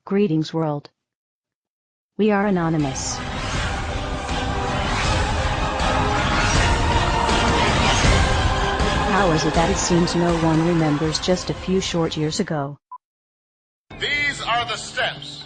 Greetings, world. We are anonymous. How is it that it seems no one remembers just a few short years ago? These are the steps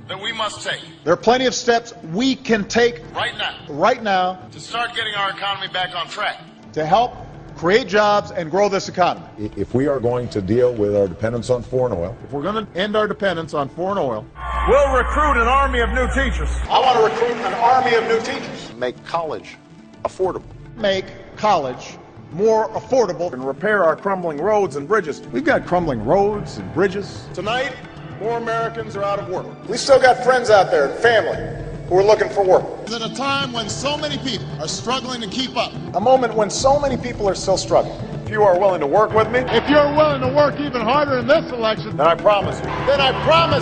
that we must take. There are plenty of steps we can take right now to start getting our economy back on track. To help create jobs and grow this economy. If we are going to deal with our dependence on foreign oil, If we're going to end our dependence on foreign oil, We'll recruit an army of new teachers. I want to recruit an army of new teachers. make college affordable. Make college more affordable And repair our crumbling roads and bridges. We've got crumbling roads and bridges. Tonight, more Americans are out of work. We still got friends out there and family who are looking for work. At a time when so many people are struggling to keep up. A moment when so many people are still struggling. If you are willing to work with me, If you're willing to work even harder in this election, then I promise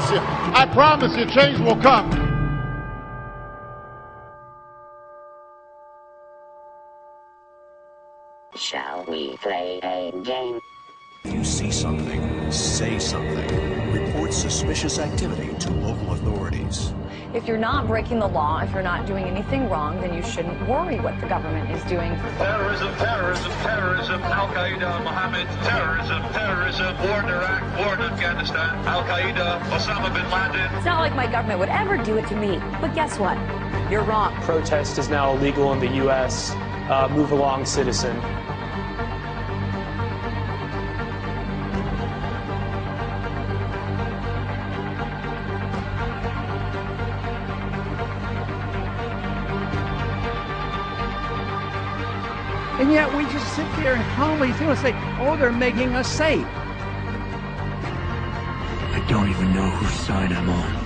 you, I promise you change will come. Shall we play a game? If you see something, say something. Report suspicious activity to local authorities. If you're not breaking the law, if you're not doing anything wrong, then you shouldn't worry what the government is doing. Terrorism, terrorism, terrorism, Al-Qaeda, Mohammed, terrorism, war in Iraq, war in Afghanistan, Al-Qaeda, Osama bin Laden. It's not like my government would ever do it to me. But guess what? You're wrong. Protest is now illegal in the U.S. Move along, citizen. And yet we just sit there and calmly feel say, oh, they're making us safe. I don't even know whose side I'm on.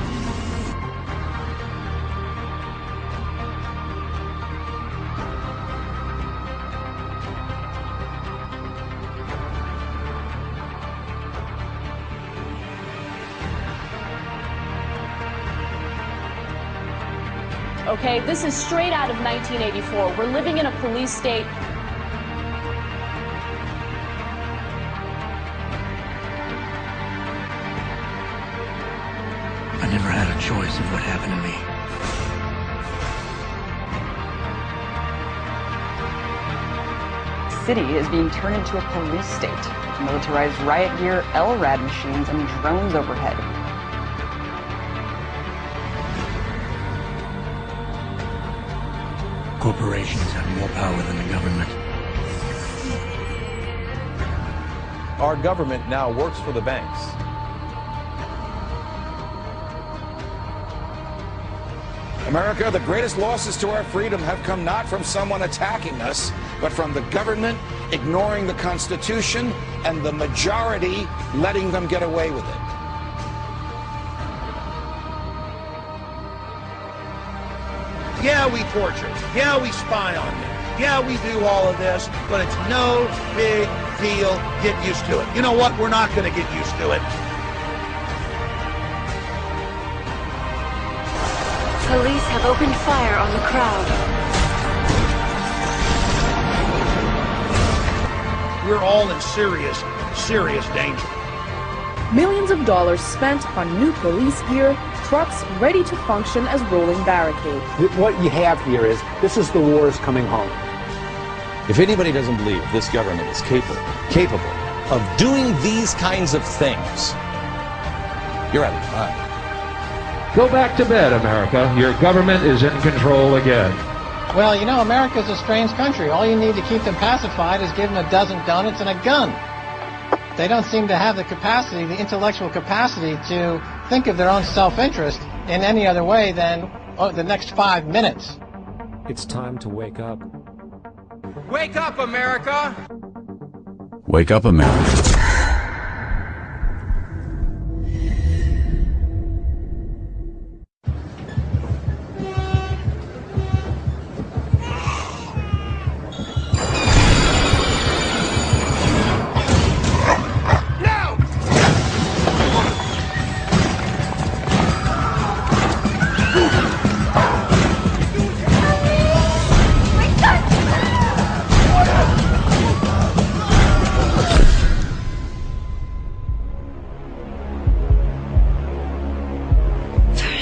Okay, this is straight out of 1984. We're living in a police state. I never had a choice of what happened to me. The city is being turned into a police state with militarized riot gear, LRAD machines, and drones overhead. Corporations have more power than the government. Our government now works for the banks. America, the greatest losses to our freedom have come not from someone attacking us, but from the government ignoring the Constitution and the majority letting them get away with it. Yeah, we torture. Yeah, we spy on them. Yeah, we do all of this, but it's no big deal. Get used to it. You know what? We're not going to get used to it. Police have opened fire on the crowd. We're all in serious, serious danger. Millions of dollars spent on new police gear, trucks ready to function as rolling barricades. What you have here is, this is the wars coming home. If anybody doesn't believe this government is capable of doing these kinds of things, you're out of time. Go back to bed, America. Your government is in control again. Well, you know, America's a strange country. All you need to keep them pacified is give them a dozen donuts and a gun. They don't seem to have the capacity, the intellectual capacity, to think of their own self-interest in any other way than the next 5 minutes. It's time to wake up. Wake up, America! Wake up, America.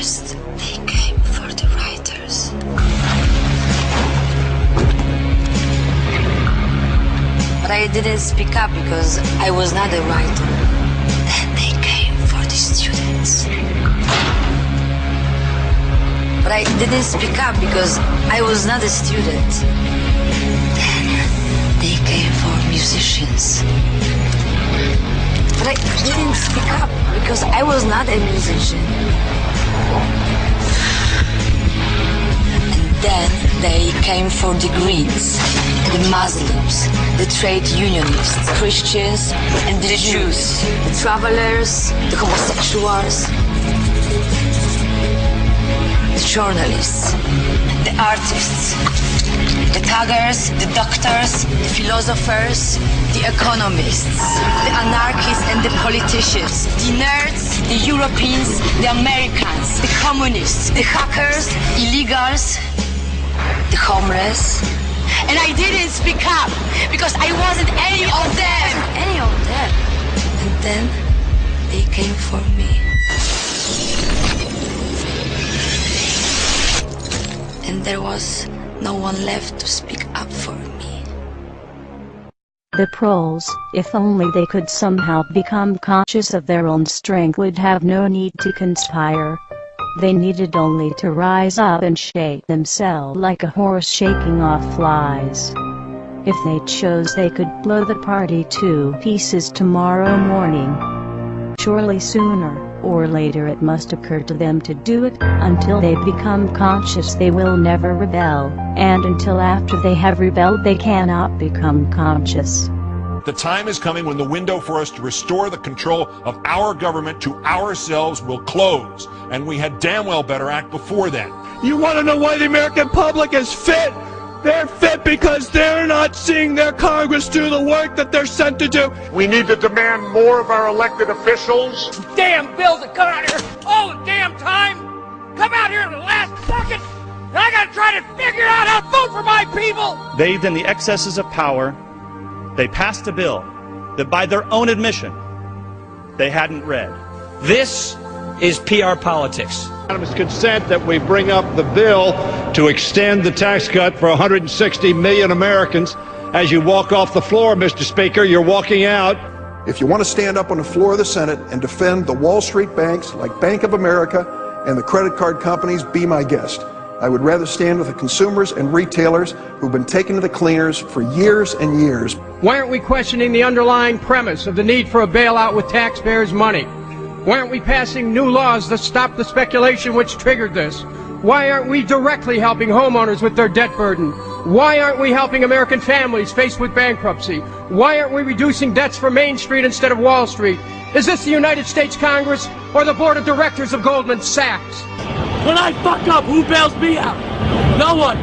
First, they came for the writers. But I didn't speak up because I was not a writer. Then they came for the students. But I didn't speak up because I was not a student. Then they came for musicians. But I didn't speak up because I was not a musician. And then they came for the Greens, the Muslims, the trade unionists, Christians, and the Jews, the travelers, the homosexuals, the journalists, the artists, the thuggers, the doctors, the philosophers, the economists, the anarchists and the politicians, the nerds, the Europeans, the Americans, the communists, the hackers, illegals, the homeless. And I didn't speak up because I wasn't any of them. Any of them. And then they came for me. And there was no one left to speak up for me. The proles, if only they could somehow become conscious of their own strength, would have no need to conspire. They needed only to rise up and shake themselves like a horse shaking off flies. If they chose, they could blow the party to pieces tomorrow morning. Surely sooner or later it must occur to them to do it. Until they become conscious, they will never rebel, and until after they have rebelled, they cannot become conscious. The time is coming when the window for us to restore the control of our government to ourselves will close, and we had damn well better act before then. You want to know why the American public is fit? They're fit because they're not seeing their Congress do the work that they're sent to do. We need to demand more of our elected officials. Damn bills that come out here all the damn time. Come out here in the last second. And I gotta try to figure out how to vote for my people. They, in the excesses of power, they passed a bill that by their own admission, they hadn't read. This is PR politics. Unanimous consent that we bring up the bill to extend the tax cut for 160 million Americans. As you walk off the floor, Mr. Speaker, you're walking out. If you want to stand up on the floor of the Senate and defend the Wall Street banks like Bank of America and the credit card companies, be my guest. I would rather stand with the consumers and retailers who've been taken to the cleaners for years and years. Why aren't we questioning the underlying premise of the need for a bailout with taxpayers' money? Why aren't we passing new laws that stop the speculation which triggered this? Why aren't we directly helping homeowners with their debt burden? Why aren't we helping American families faced with bankruptcy? Why aren't we reducing debts for Main Street instead of Wall Street? Is this the United States Congress or the board of directors of Goldman Sachs? When I fuck up, who bails me out? No one.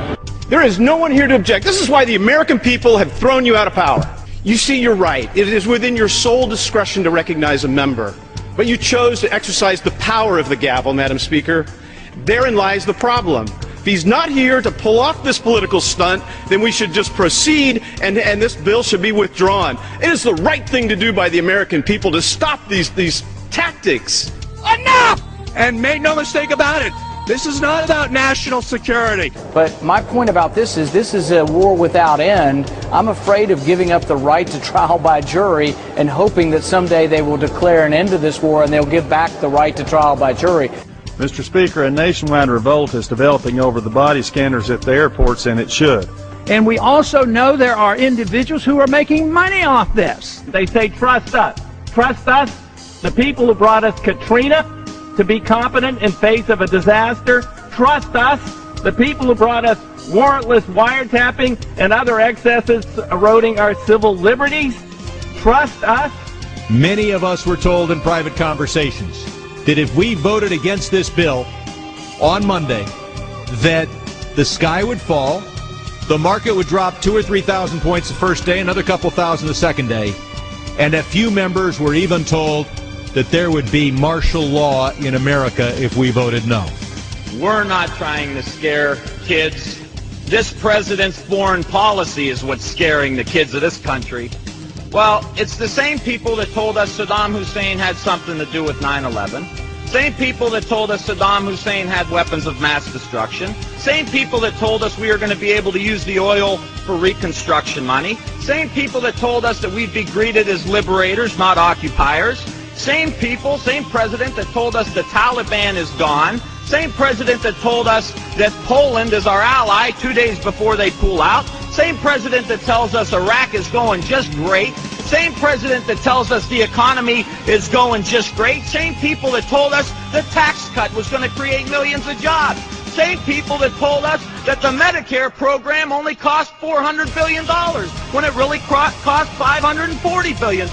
There is no one here to object. This is why the American people have thrown you out of power. You see, you're right. It is within your sole discretion to recognize a member. But you chose to exercise the power of the gavel, Madam Speaker. Therein lies the problem. If he's not here to pull off this political stunt, then we should just proceed and this bill should be withdrawn. It is the right thing to do by the American people to stop these tactics. Enough! And make no mistake about it, this is not about national security. But my point about this is a war without end. I'm afraid of giving up the right to trial by jury and hoping that someday they will declare an end to this war and they'll give back the right to trial by jury. Mr. Speaker, a nationwide revolt is developing over the body scanners at the airports, and it should. And we also know there are individuals who are making money off this. They say, trust us. Trust us, the people who brought us Katrina, to be competent in face of a disaster. Trust us, the people who brought us warrantless wiretapping and other excesses eroding our civil liberties. Trust us. Many of us were told in private conversations that if we voted against this bill on Monday, that the sky would fall, the market would drop 2,000 or 3,000 points the first day, another couple thousand the second day, and a few members were even told that there would be martial law in America if we voted no. We're not trying to scare kids. This president's foreign policy is what's scaring the kids of this country. Well, it's the same people that told us Saddam Hussein had something to do with 9/11. Same people that told us Saddam Hussein had weapons of mass destruction. Same people that told us we were going to be able to use the oil for reconstruction money. Same people that told us that we'd be greeted as liberators, not occupiers. Same people, same president that told us the Taliban is gone. Same president that told us that Poland is our ally 2 days before they pull out. Same president that tells us Iraq is going just great. Same president that tells us the economy is going just great. Same people that told us the tax cut was going to create millions of jobs. Same people that told us that the Medicare program only cost $400 billion when it really cost $540 billion.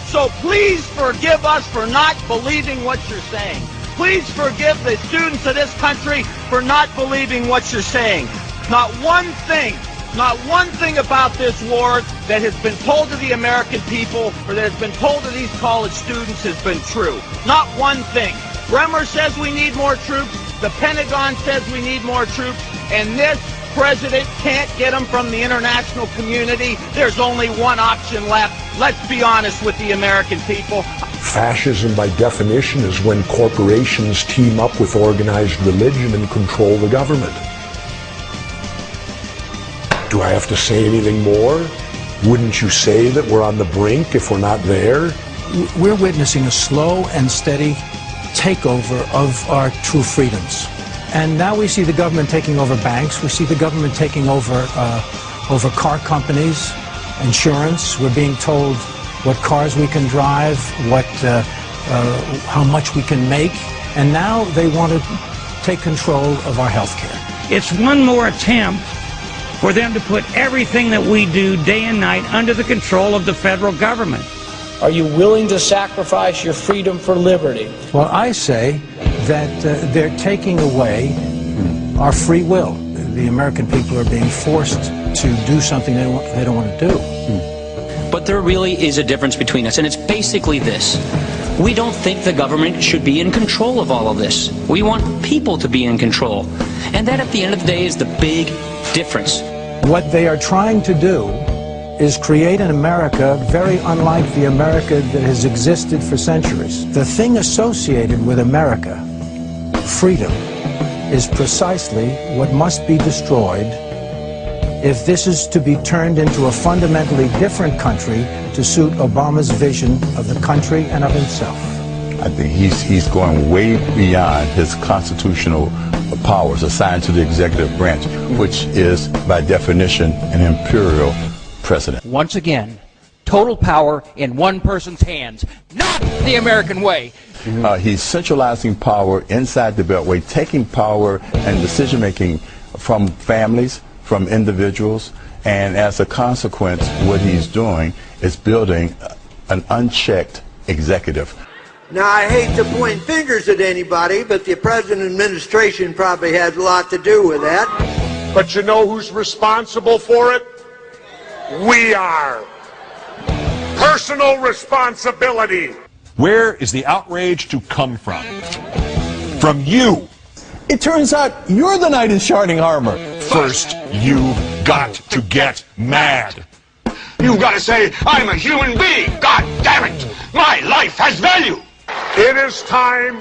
So please forgive us for not believing what you're saying. Please forgive the students of this country for not believing what you're saying. Not one thing about this war that has been told to the American people or that has been told to these college students has been true. Not one thing. Bremer says we need more troops. The Pentagon says we need more troops. And this president can't get them from the international community. There's only one option left. Let's be honest with the American people. Fascism, by definition, is when corporations team up with organized religion and control the government. Do I have to say anything more? Wouldn't you say that we're on the brink if we're not there? We're witnessing a slow and steady takeover of our true freedoms. And now we see the government taking over banks. We see the government taking over car companies, insurance. We're being told what cars we can drive, how much we can make. And now they want to take control of our health care. It's one more attempt for them to put everything that we do day and night under the control of the federal government. Are you willing to sacrifice your freedom for liberty? Well, I say that they're taking away our free will. The American people are being forced to do something they don't want to do. But there really is a difference between us, and it's basically this. We don't think the government should be in control of all of this. We want people to be in control. And that, at the end of the day, is the big difference. What they are trying to do is create an America very unlike the America that has existed for centuries. The thing associated with America, freedom, is precisely what must be destroyed if this is to be turned into a fundamentally different country to suit Obama's vision of the country and of himself. I think he's going way beyond his constitutional powers assigned to the executive branch, which is, by definition, an imperial president. Once again, total power in one person's hands, not the American way. He's centralizing power inside the Beltway, taking power and decision-making from families, from individuals, and as a consequence, what he's doing is building an unchecked executive. Now, I hate to point fingers at anybody, but the present administration probably has a lot to do with that. But you know who's responsible for it? We are. Personal responsibility. Where is the outrage to come from? From you. It turns out you're the knight in shining armor. First, you've got to get mad. You've got to say, I'm a human being. God damn it. My life has value. It is time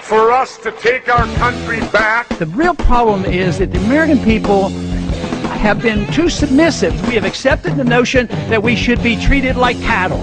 for us to take our country back. The real problem is that the American people have been too submissive. We have accepted the notion that we should be treated like cattle.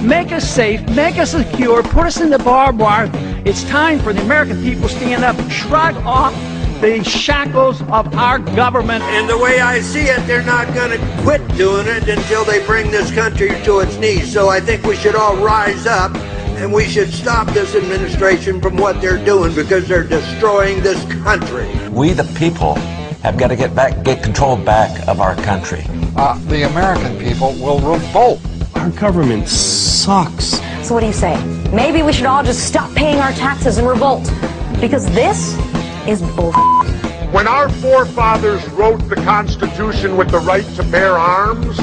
Make us safe, make us secure, put us in the barbed wire. It's time for the American people to stand up and shrug off the shackles of our government. And the way I see it, they're not going to quit doing it until they bring this country to its knees. So I think we should all rise up and we should stop this administration from what they're doing because they're destroying this country. We, the people, have got to get control back of our country. The American people will revolt. Our government sucks. So what do you say? Maybe we should all just stop paying our taxes and revolt. Because this is bull. When our forefathers wrote the Constitution with the right to bear arms,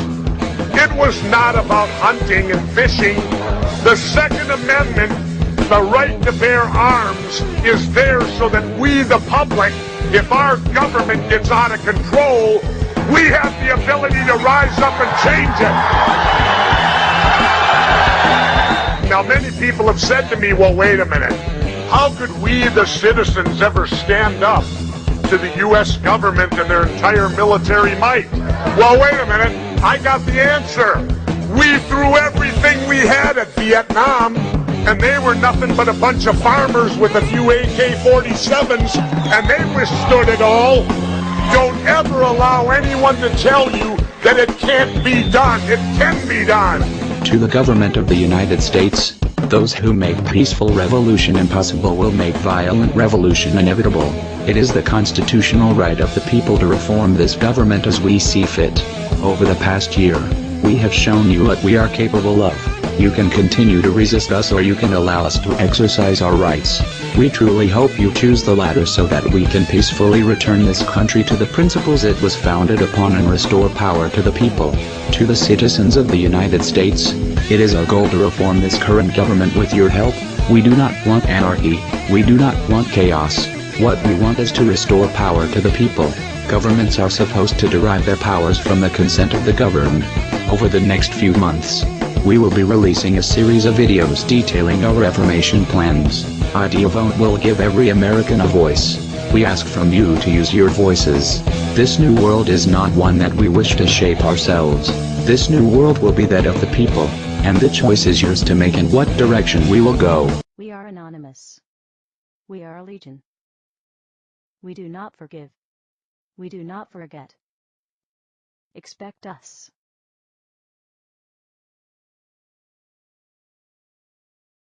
it was not about hunting and fishing. The Second Amendment, the right to bear arms, is there so that we, the public, if our government gets out of control, we have the ability to rise up and change it. Now, many people have said to me, well, wait a minute. How could we, the citizens, ever stand up to the U.S. government and their entire military might? Well, wait a minute. I got the answer. We threw everything we had at Vietnam, and they were nothing but a bunch of farmers with a few AK-47s, and they withstood it all. Don't ever allow anyone to tell you that it can't be done. It can be done. To the government of the United States, those who make peaceful revolution impossible will make violent revolution inevitable. It is the constitutional right of the people to reform this government as we see fit. Over the past year, we have shown you what we are capable of. You can continue to resist us, or you can allow us to exercise our rights. We truly hope you choose the latter so that we can peacefully return this country to the principles it was founded upon and restore power to the people. To the citizens of the United States, it is our goal to reform this current government with your help. We do not want anarchy. We do not want chaos. What we want is to restore power to the people. Governments are supposed to derive their powers from the consent of the governed. Over the next few months, we will be releasing a series of videos detailing our reformation plans. IdeaVote will give every American a voice. We ask from you to use your voices. This new world is not one that we wish to shape ourselves. This new world will be that of the people, and the choice is yours to make in what direction we will go. We are anonymous. We are a legion. We do not forgive. We do not forget. Expect us.